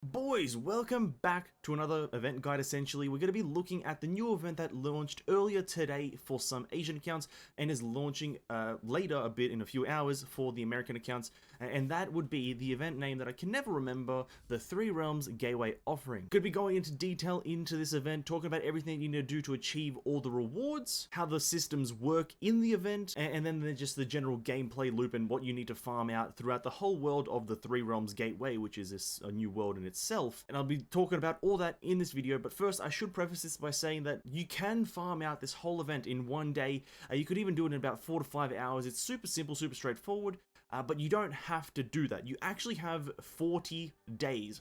Boys, welcome back to another event guide. Essentially, we're going to be looking at the new event that launched earlier today for some Asian accounts and is launching later a bit in a few hours for the American accounts, and that would be the event name that I can never remember, the Three Realms Gateway Offering. Going to be going into detail into this event, talking about everything you need to do to achieve all the rewards, how the systems work in the event, and then just the general gameplay loop and what you need to farm out throughout the whole world of the Three Realms Gateway, which is a new world in itself. And I'll be talking about all that in this video, but first I should preface this by saying that you can farm out this whole event in one day. You could even do it in about 4 to 5 hours. It's super simple, super straightforward, but you don't have to do that. You actually have 40 days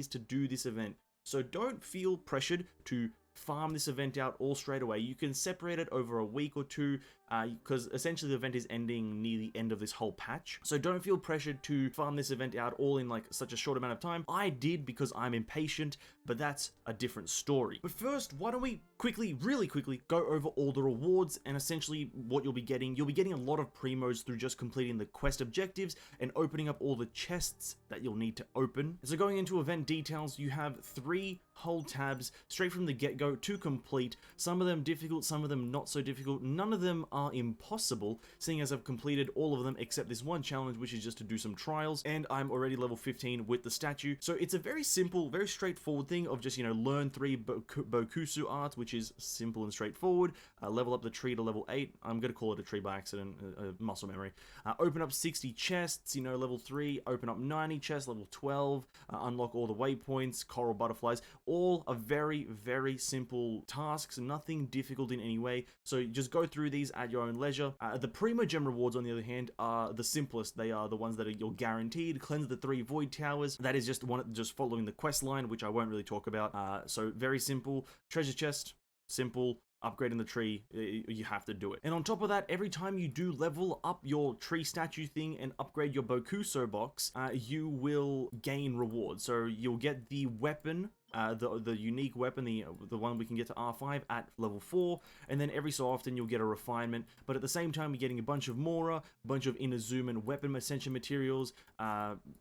to do this event. So don't feel pressured to farm this event out all straight away. You can separate it over a week or two, because essentially the event is ending near the end of this whole patch. So don't feel pressured to farm this event out all in like such a short amount of time. I did because I'm impatient, but that's a different story. But first, why don't we really quickly go over all the rewards and essentially what you'll be getting. You'll be getting a lot of primos through just completing the quest objectives and opening up all the chests that you'll need to open. So going into event details, you have 3 whole tabs straight from the get-go to complete. Some of them difficult, some of them not so difficult. None of them are impossible, seeing as I've completed all of them except this one challenge, which is just to do some trials, and I'm already level 15 with the statue. So it's a very simple, very straightforward thing of just, learn 3 Bokusu arts, which is simple and straightforward. Level up the tree to level 8. I'm going to call it a tree by accident, muscle memory. Open up 60 chests, level 3. Open up 90 chests, level 12. Unlock all the waypoints, coral butterflies. All are very simple tasks, nothing difficult in any way. So just go through these at your own leisure. The Primo Gem rewards, on the other hand, are the simplest. They are the ones that you're guaranteed. Cleanse the 3 Void Towers. That is just following the quest line, which I won't really talk about. So very simple. Treasure chest, simple. Upgrading the tree, you have to do it. And on top of that, every time you do level up your tree statue thing and upgrade your Bokuso box, you will gain rewards. So you'll get the weapon, the unique weapon, the one we can get to R5 at level 4, and then every so often you'll get a refinement, but at the same time you're getting a bunch of Mora, a bunch of Inazuman weapon ascension materials,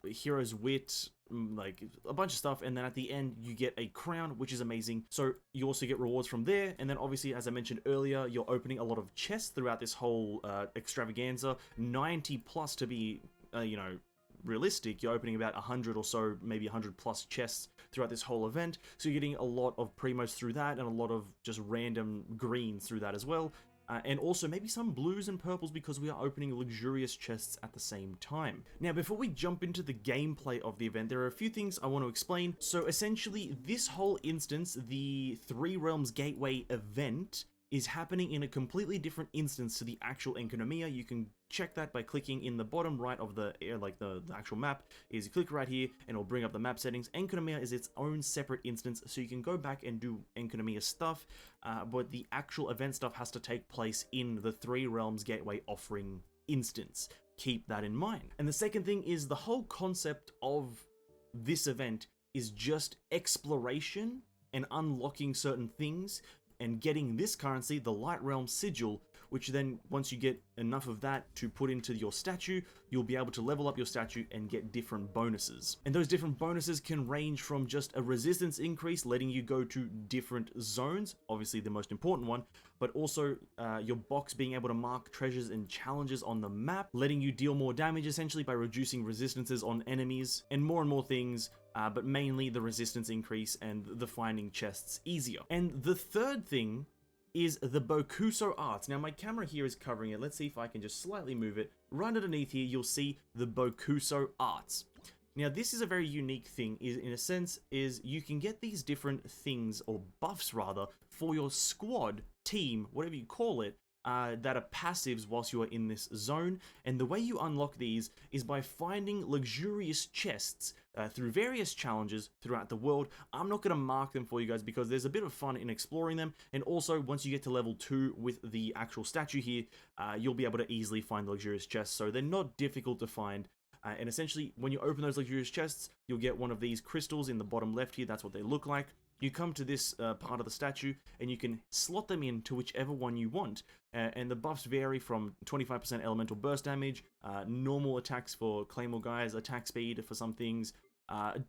Hero's Wit, like a bunch of stuff, and then at the end you get a crown, which is amazing. So you also get rewards from there, and then obviously, as I mentioned earlier, you're opening a lot of chests throughout this whole extravaganza, 90 plus to be, realistic. You're opening about 100 or so, maybe 100 plus chests throughout this whole event, so you're getting a lot of primos through that, and a lot of just random greens through that as well. And also maybe some blues and purples because we are opening luxurious chests at the same time. Now, before we jump into the gameplay of the event, there are a few things I want to explain. So essentially, this whole instance, the Three Realms Gateway event, is happening in a completely different instance to the actual Enkanomiya. You can check that by clicking in the bottom right of the actual map. Is you click right here and it'll bring up the map settings. Enkanomiya is its own separate instance, so you can go back and do Enkanomiya stuff, but the actual event stuff has to take place in the Three Realms Gateway Offering instance. Keep that in mind. And the second thing is the whole concept of this event is just exploration and unlocking certain things, and getting this currency, the Light Realm Sigil, which then, once you get enough of that to put into your statue, you'll be able to level up your statue and get different bonuses. And those different bonuses can range from just a resistance increase, letting you go to different zones, obviously the most important one, but also your box being able to mark treasures and challenges on the map, letting you deal more damage essentially by reducing resistances on enemies, and more things, but mainly the resistance increase and the finding chests easier. And the third thing is the Bokuso arts. Now my camera here is covering it. Let's see if I can just slightly move it. Right underneath here, you'll see the Bokuso arts. Now this is a very unique thing, in a sense, is you can get these different things, or buffs rather, for your squad, team, whatever you call it, that are passives whilst you are in this zone, and the way you unlock these is by finding luxurious chests through various challenges throughout the world. I'm not going to mark them for you guys because there's a bit of fun in exploring them, and also once you get to level 2 with the actual statue here, you'll be able to easily find the luxurious chests, so they're not difficult to find. And essentially, when you open those luxurious chests, you'll get one of these crystals in the bottom left here. That's what they look like. You come to this part of the statue, and you can slot them into whichever one you want. And the buffs vary from 25% elemental burst damage, normal attacks for Claymore guys, attack speed for some things,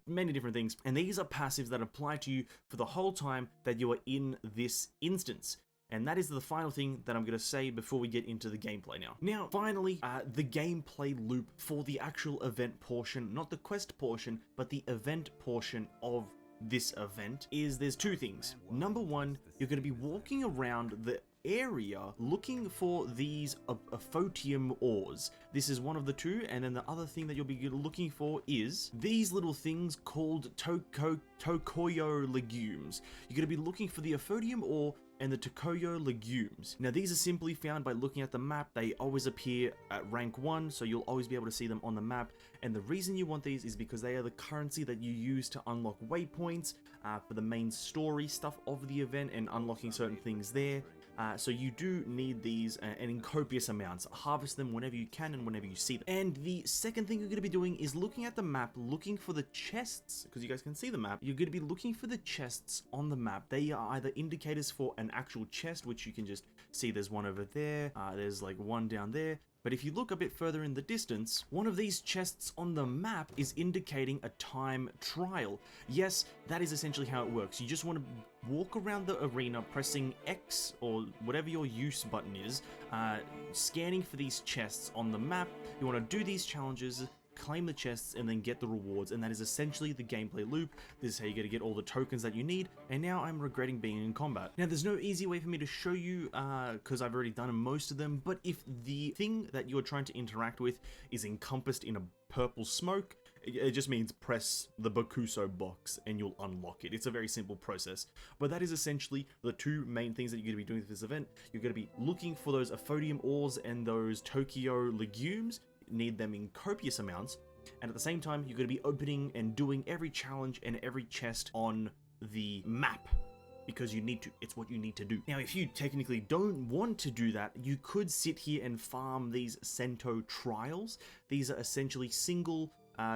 many different things. And these are passives that apply to you for the whole time that you are in this instance. And that is the final thing that I'm going to say before we get into the gameplay now. Now, finally, the gameplay loop for the actual event portion, not the quest portion, but the event portion of this event is there's two things. Number one, you're going to be walking around the area looking for these aphotium ores. This is one of the two, and then the other thing that you'll be looking for is these little things called Tokoyo legumes. You're going to be looking for the aphotium ore and the Tokoyo legumes. Now these are simply found by looking at the map. They always appear at rank 1, so you'll always be able to see them on the map. And the reason you want these is because they are the currency that you use to unlock waypoints for the main story stuff of the event and unlocking certain things there. So you do need these and in copious amounts. Harvest them whenever you can and whenever you see them. And the second thing you're going to be doing is looking at the map, looking for the chests, because you guys can see the map. You're going to be looking for the chests on the map. They are either indicators for an actual chest, which you can just see there's one over there, there's like one down there. But if you look a bit further in the distance, one of these chests on the map is indicating a time trial. Yes, that is essentially how it works. You just want to walk around the arena pressing X or whatever your use button is, scanning for these chests on the map. You want to do these challenges, claim the chests, and then get the rewards, and that is essentially the gameplay loop. This is how you're going to get all the tokens that you need, and now I'm regretting being in combat. Now there's no easy way for me to show you because I've already done most of them, but if the thing that you're trying to interact with is encompassed in a purple smoke, it just means press the Bakuso box and you'll unlock it. It's a very simple process, but that is essentially the two main things that you're going to be doing with this event. You're going to be looking for those aphotium ores and those Tokoyo legumes. Need them in copious amounts, and at the same time you're going to be opening and doing every challenge and every chest on the map because you need to. It's what you need to do. Now if you technically don't want to do that, you could sit here and farm these Sento trials. These are essentially single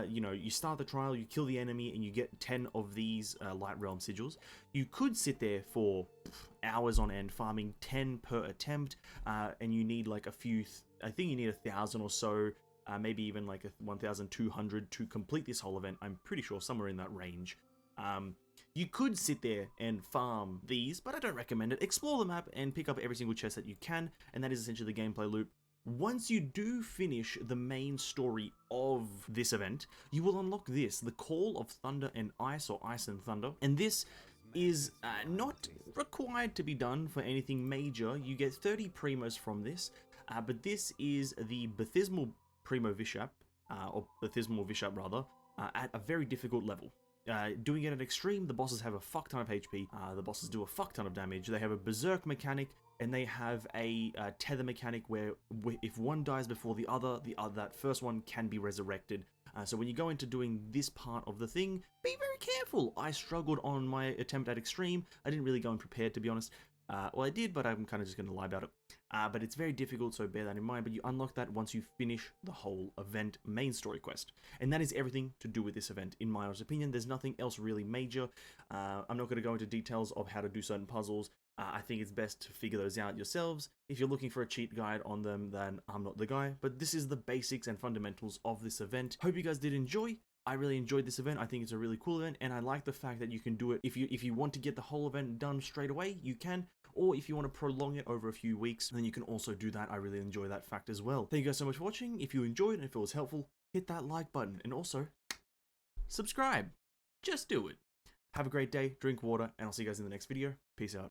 you start the trial, you kill the enemy, and you get 10 of these Light Realm sigils. You could sit there for hours on end farming 10 per attempt, and you need like a few, I think you need 1,000 or so, maybe even like 1,200 to complete this whole event. I'm pretty sure somewhere in that range. You could sit there and farm these, but I don't recommend it. Explore the map and pick up every single chest that you can, and that is essentially the gameplay loop. Once you do finish the main story of this event, you will unlock this, the Call of Thunder and Ice, or Ice and Thunder, and this is not required to be done for anything major. You get 30 primos from this, but this is the Baptismal Primo Vishap, or Baptismal Vishap rather, at a very difficult level. Doing it at extreme, the bosses have a fuck ton of HP, the bosses do a fuck ton of damage, they have a berserk mechanic, and they have a tether mechanic where if one dies before the other, that first one can be resurrected. So when you go into doing this part of the thing, be very careful. I struggled on my attempt at extreme. I didn't really go in prepared, to be honest. Well, I did, but I'm kind of just going to lie about it. But it's very difficult, so bear that in mind. But you unlock that once you finish the whole event main story quest. And that is everything to do with this event, in my honest opinion. There's nothing else really major. I'm not going to go into details of how to do certain puzzles. I think it's best to figure those out yourselves. If you're looking for a cheat guide on them, then I'm not the guy. But this is the basics and fundamentals of this event. Hope you guys did enjoy. I really enjoyed this event. I think it's a really cool event, and I like the fact that you can do it. If you want to get the whole event done straight away, you can. Or if you want to prolong it over a few weeks, then you can also do that. I really enjoy that fact as well. Thank you guys so much for watching. If you enjoyed and if it was helpful, hit that like button, and also subscribe. Just do it. Have a great day, drink water, and I'll see you guys in the next video. Peace out.